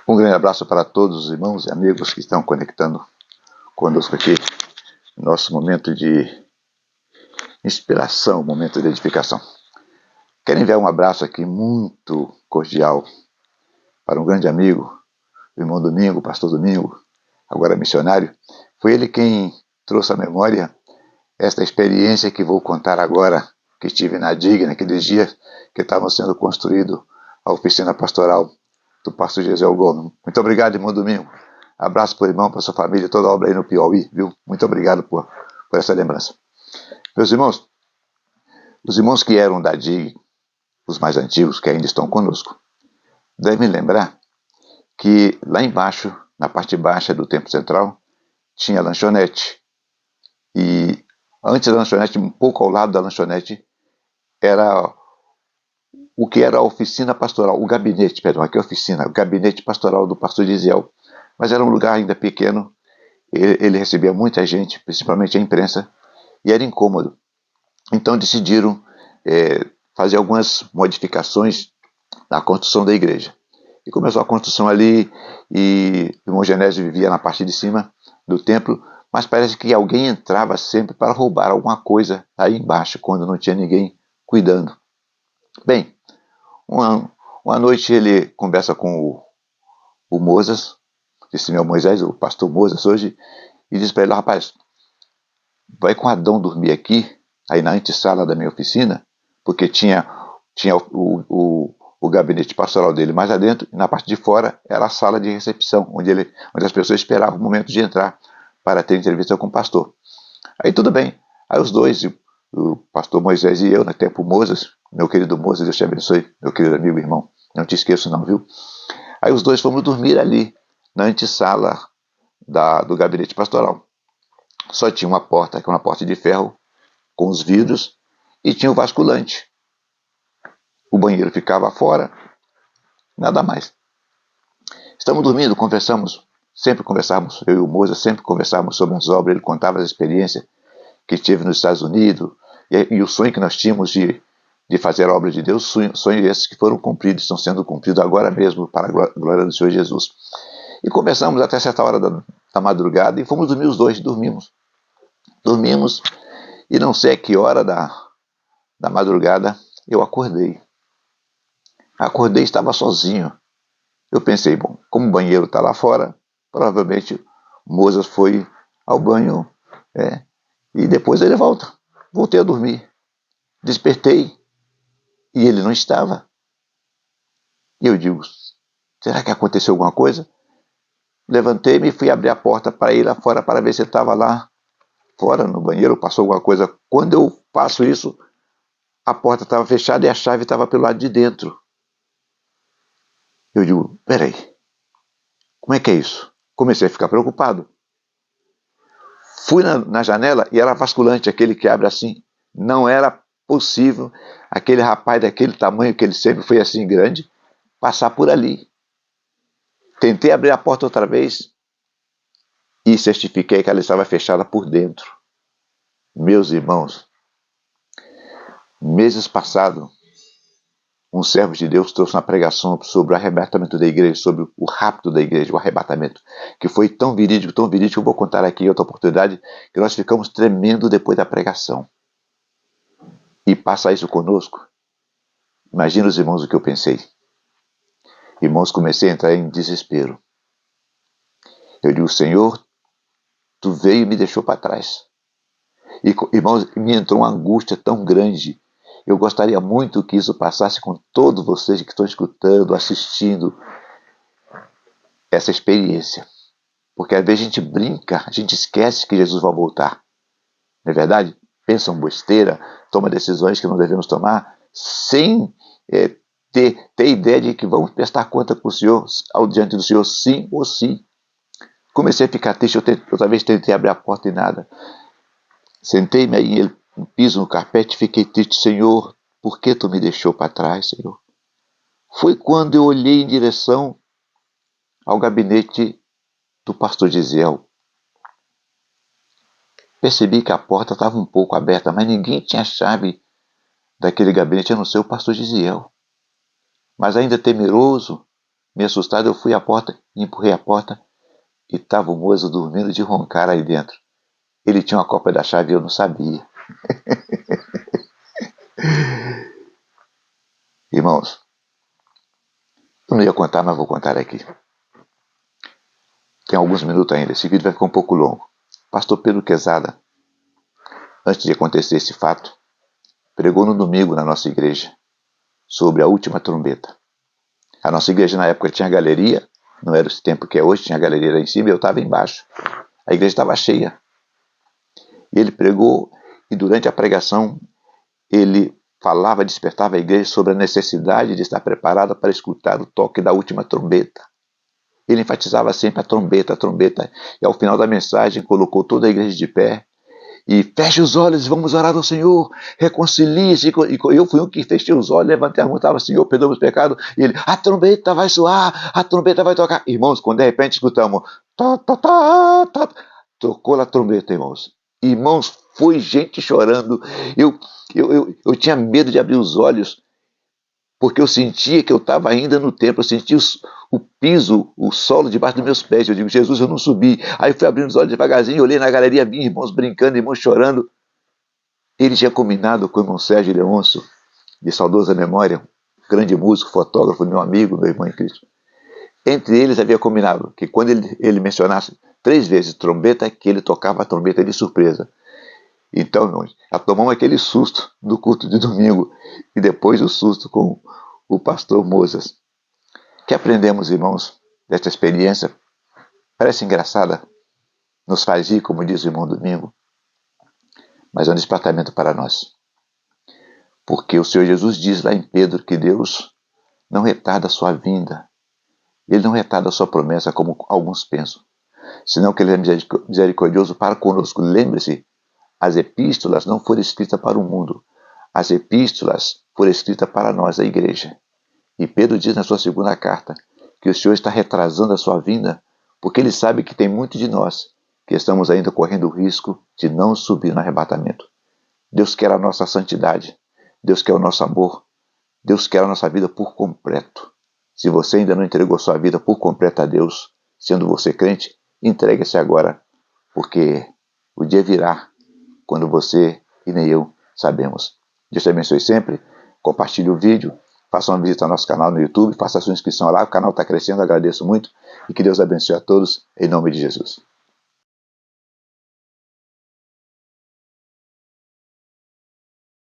Um grande abraço para todos os irmãos e amigos que estão conectando conosco aqui, no nosso momento de inspiração, momento de edificação. Quero enviar um abraço aqui muito cordial para um grande amigo, o irmão Domingo, o pastor Domingo, agora missionário. Foi ele quem trouxe à memória esta experiência que vou contar agora, que tive na DIG, naqueles dias que estavam sendo construído a oficina pastoral do pastor Gesiel Gomes. Muito obrigado, irmão Domingo. Abraço para o irmão, para a sua família, toda a obra aí no Piauí, viu? Muito obrigado por essa lembrança. Meus irmãos, os irmãos que eram da DIG, os mais antigos, que ainda estão conosco, devem lembrar que lá embaixo, na parte baixa do Templo Central, tinha a lanchonete. E antes da lanchonete, um pouco ao lado da lanchonete, era o que era a oficina pastoral, o gabinete, perdão, aqui é a oficina, o gabinete pastoral do pastor Gesiel. Mas era um lugar ainda pequeno, ele recebia muita gente, principalmente a imprensa, e era incômodo. Então decidiram fazer algumas modificações na construção da igreja. E começou a construção ali, e o irmão Genésio vivia na parte de cima do templo, mas parece que alguém entrava sempre para roubar alguma coisa aí embaixo, quando não tinha ninguém cuidando. Bem, uma noite ele conversa com o Moses, esse meu Moisés, o pastor Moses hoje, e diz para ele: rapaz, vai com Adão dormir aqui, aí na antessala da minha oficina, porque tinha o gabinete pastoral dele mais adentro, e na parte de fora era a sala de recepção, onde as pessoas esperavam o momento de entrar para ter entrevista com o pastor. Aí tudo bem, aí os dois, o pastor Moisés e eu, no tempo Moses, meu querido Moses, Deus te abençoe, meu querido amigo e irmão, não te esqueço não, viu? Aí os dois fomos dormir ali, na antessala do gabinete pastoral. Só tinha uma porta, que é uma porta de ferro, com os vidros, e tinha o vasculante. O banheiro ficava fora, nada mais. Estamos dormindo, sempre conversamos, eu e o Moza sempre conversávamos sobre as obras, ele contava as experiências que teve nos Estados Unidos, e o sonho que nós tínhamos de fazer a obra de Deus, sonhos esses que foram cumpridos, estão sendo cumpridos agora mesmo, para a glória do Senhor Jesus. E conversamos até certa hora da madrugada, e fomos dormir os dois, dormimos, e não sei a que hora da madrugada eu acordei. Acordei e estava sozinho. Eu pensei, bom, como o banheiro está lá fora, provavelmente Moses foi ao banho, e depois ele volta. Voltei a dormir. Despertei e ele não estava. E eu digo, será que aconteceu alguma coisa? Levantei-me e fui abrir a porta para ir lá fora para ver se ele estava lá fora no banheiro, passou alguma coisa. Quando eu faço isso, a porta estava fechada e a chave estava pelo lado de dentro. Eu digo, peraí, como é que é isso? Comecei a ficar preocupado. Fui na janela e era vasculante, aquele que abre assim. Não era possível aquele rapaz daquele tamanho, que ele sempre foi assim grande, passar por ali. Tentei abrir a porta outra vez e certifiquei que ela estava fechada por dentro. Meus irmãos, meses passados, um servo de Deus trouxe uma pregação sobre o arrebatamento da igreja, sobre o rapto da igreja, o arrebatamento, que foi tão verídico, eu vou contar aqui em outra oportunidade, que nós ficamos tremendo depois da pregação. E passa isso conosco. Imagina os irmãos o que eu pensei. Irmãos, comecei a entrar em desespero. Eu digo, Senhor, tu veio e me deixou para trás. E, irmãos, me entrou uma angústia tão grande. Eu gostaria muito que isso passasse com todos vocês que estão escutando, assistindo essa experiência. Porque às vezes a gente brinca, a gente esquece que Jesus vai voltar. Não é verdade? Pensam besteira, toma decisões que não devemos tomar, sem ter ideia de que vamos prestar conta para o Senhor, diante do Senhor, sim ou sim. Comecei a ficar triste, outra vez tentei abrir a porta e nada. Sentei-me aí no piso, no carpete, fiquei triste. Senhor, por que tu me deixou para trás, Senhor? Foi quando eu olhei em direção ao gabinete do pastor Gesiel. Percebi que a porta estava um pouco aberta, mas ninguém tinha a chave daquele gabinete, a não ser o pastor Gesiel. Mas ainda temeroso, Me assustado, eu fui à porta, empurrei a porta e estava o moço dormindo de roncar aí dentro. Ele tinha uma cópia da chave e eu não sabia. Irmãos, eu não ia contar, mas vou contar aqui. Tem alguns minutos ainda, esse vídeo vai ficar um pouco longo. Pastor Pedro Quezada, antes de acontecer esse fato, pregou no domingo na nossa igreja sobre a última trombeta. A nossa igreja na época tinha galeria, não era esse tempo que é hoje, tinha galeria lá em cima e eu estava embaixo. A igreja estava cheia. E ele pregou e durante a pregação ele falava, despertava a igreja sobre a necessidade de estar preparada para escutar o toque da última trombeta. Ele enfatizava sempre a trombeta, e ao final da mensagem colocou toda a igreja de pé e feche os olhos e vamos orar ao Senhor, reconcilie-se. E eu fui um que fechei os olhos, levantei a mão, estava, Senhor, perdoa os pecados, e ele, a trombeta vai soar, a trombeta vai tocar. Irmãos, quando de repente escutamos, tá, tá, tá, tá, tocou a trombeta, irmãos. Irmãos, foi gente chorando, eu tinha medo de abrir os olhos, porque eu sentia que eu estava ainda no templo, eu sentia o piso, o solo debaixo dos meus pés. Eu digo, Jesus, eu não subi. Aí fui abrindo os olhos devagarzinho, olhei na galeria, vi irmãos brincando, irmãos chorando. Ele tinha combinado com o irmão Sérgio Leôncio, de saudosa memória, grande músico, fotógrafo, meu amigo, meu irmão em Cristo. Entre eles havia combinado que quando ele mencionasse 3 vezes trombeta, que ele tocava a trombeta de surpresa. Então, irmãos, já tomamos aquele susto do culto de domingo e depois o susto com o pastor Mozas. O que aprendemos, irmãos, desta experiência? Parece engraçada, nos faz rir, como diz o irmão Domingo, mas é um despertamento para nós. Porque o Senhor Jesus diz lá em Pedro que Deus não retarda a sua vinda, Ele não retarda a sua promessa, como alguns pensam, senão que Ele é misericordioso para conosco. Lembre-se, as epístolas não foram escritas para o mundo. As epístolas foram escritas para nós, a igreja. E Pedro diz na sua segunda carta que o Senhor está retrasando a sua vinda, porque Ele sabe que tem muito de nós que estamos ainda correndo o risco de não subir no arrebatamento. Deus quer a nossa santidade. Deus quer o nosso amor. Deus quer a nossa vida por completo. Se você ainda não entregou sua vida por completo a Deus, sendo você crente, entregue-se agora, porque o dia virá quando você e nem eu sabemos. Deus te abençoe sempre. Compartilhe o vídeo. Faça uma visita ao nosso canal no YouTube. Faça a sua inscrição lá. O canal está crescendo. Agradeço muito. E que Deus abençoe a todos. Em nome de Jesus.